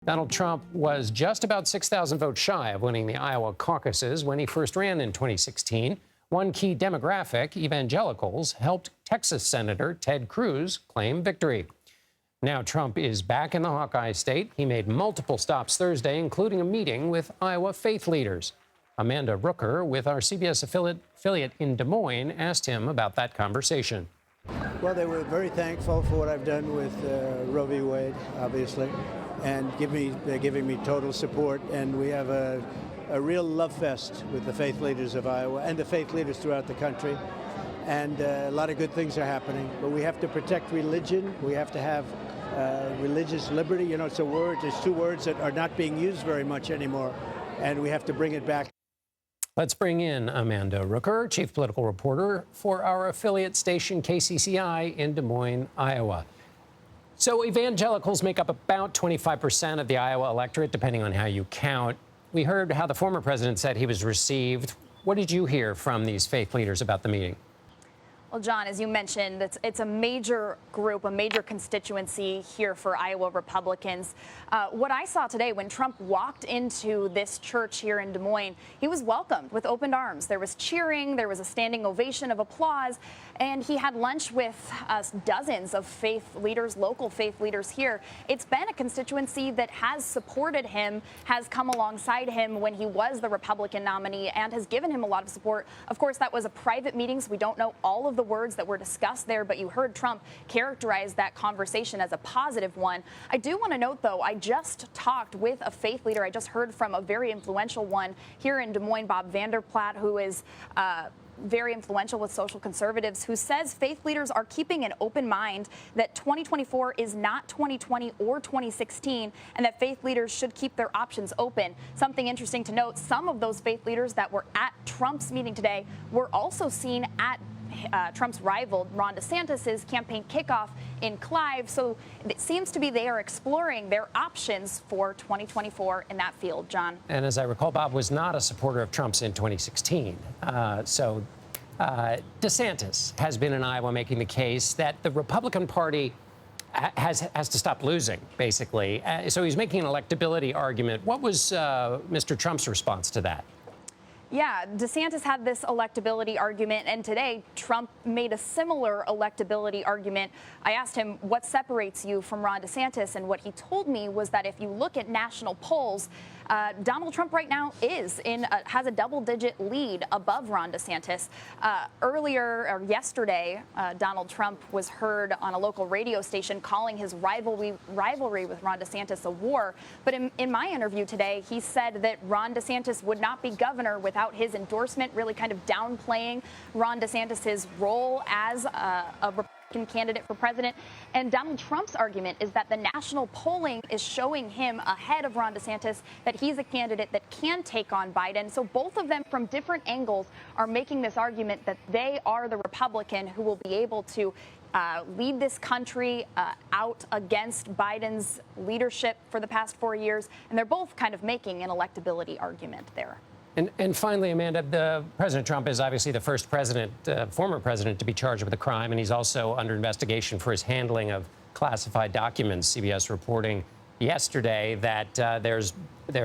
Donald Trump was just about 6,000 votes shy of winning the Iowa caucuses when he first ran in 2016. One key demographic, evangelicals, helped Texas Senator Ted Cruz claim victory. Now Trump is back in the Hawkeye state. He made multiple stops Thursday, including a meeting with Iowa faith leaders. Amanda Rooker, with our CBS affiliate in Des Moines, asked him about that conversation. Well, they were very thankful for what I've done with Roe v. Wade, obviously, and they're giving me total support. And we have a real love fest with the faith leaders of Iowa and the faith leaders throughout the country. And a lot of good things are happening. But we have to protect religion. We have to have religious liberty. You know, it's two words that are not being used very much anymore. And we have to bring it back. Let's bring in Amanda Rooker, chief political reporter for our affiliate station KCCI in Des Moines, Iowa. So evangelicals make up about 25% of the Iowa electorate, depending on how you count. We heard how the former president said he was received. What did you hear from these faith leaders about the meeting? Well, John, as you mentioned, it's a major group, a major constituency here for Iowa Republicans. What I saw today when Trump walked into this church here in Des Moines, he was welcomed with open arms. There was cheering, there was a standing ovation of applause, and he had lunch with dozens of faith leaders, local faith leaders here. It's been a constituency that has supported him, has come alongside him when he was the Republican nominee, and has given him a lot of support. Of course, that was a private meeting, so we don't know all of the words that were discussed there, but you heard Trump characterize that conversation as a positive one. I do want to note, though, I just talked with a faith leader. I just heard from a very influential one here in Des Moines, Bob Vanderplaat, who is very influential with social conservatives, who says faith leaders are keeping an open mind, that 2024 is not 2020 or 2016, and that faith leaders should keep their options open. Something interesting to note, some of those faith leaders that were at Trump's meeting today were also seen at Trump's rival, Ron DeSantis' campaign kickoff in Clive. So it seems to be they are exploring their options for 2024 in that field, John. And as I recall, Bob was not a supporter of Trump's in 2016. DeSantis has been in Iowa making the case that the Republican Party has to stop losing, basically. So he's making an electability argument. What was Mr. Trump's response to that? Yeah, DeSantis had this electability argument, and today Trump made a similar electability argument. I asked him, what separates you from Ron DeSantis? And what he told me was that if you look at national polls, Donald Trump right now has a double-digit lead above Ron DeSantis. Yesterday, Donald Trump was heard on a local radio station calling his rivalry with Ron DeSantis a war. But in my interview today, he said that Ron DeSantis would not be governor without his endorsement, really kind of downplaying Ron DeSantis' role as a Republican candidate for president. And Donald Trump's argument is that the national polling is showing him ahead of Ron DeSantis, that he's a candidate that can take on Biden. So both of them, from different angles, are making this argument that they are the Republican who will be able to lead this country out against Biden's leadership for the past 4 years. And they're both kind of making an electability argument there. And finally, Amanda, President Trump is obviously the first former president to be charged with a crime, and he's also under investigation for his handling of classified documents. CBS reporting yesterday that there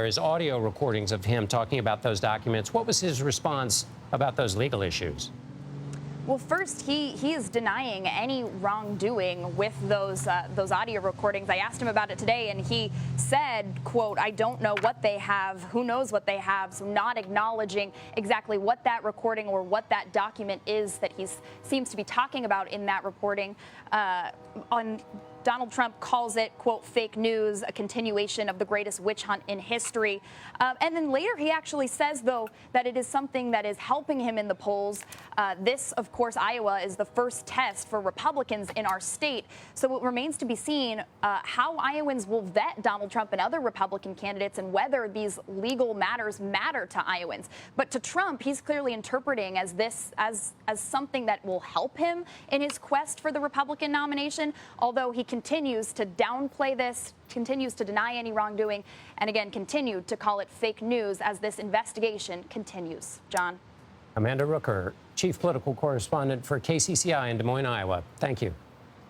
is audio recordings of him talking about those documents. What was his response about those legal issues? Well, first, he is denying any wrongdoing with those audio recordings. I asked him about it today, and he said, quote, "I don't know what they have. Who knows what they have?" So not acknowledging exactly what that recording or what that document is that he seems to be talking about in that reporting. Donald Trump calls it, quote, fake news, a continuation of the greatest witch hunt in history. And then later he actually says, though, that it is something that is helping him in the polls. This, of course, Iowa is the first test for Republicans in our state. So it remains to be seen how Iowans will vet Donald Trump and other Republican candidates and whether these legal matters matter to Iowans. But to Trump, he's clearly interpreting as something that will help him in his quest for the Republican nomination, although he continues to downplay this, continues to deny any wrongdoing, and again, continued to call it fake news as this investigation continues. John. Amanda Rooker, chief political correspondent for KCCI in Des Moines, Iowa. Thank you.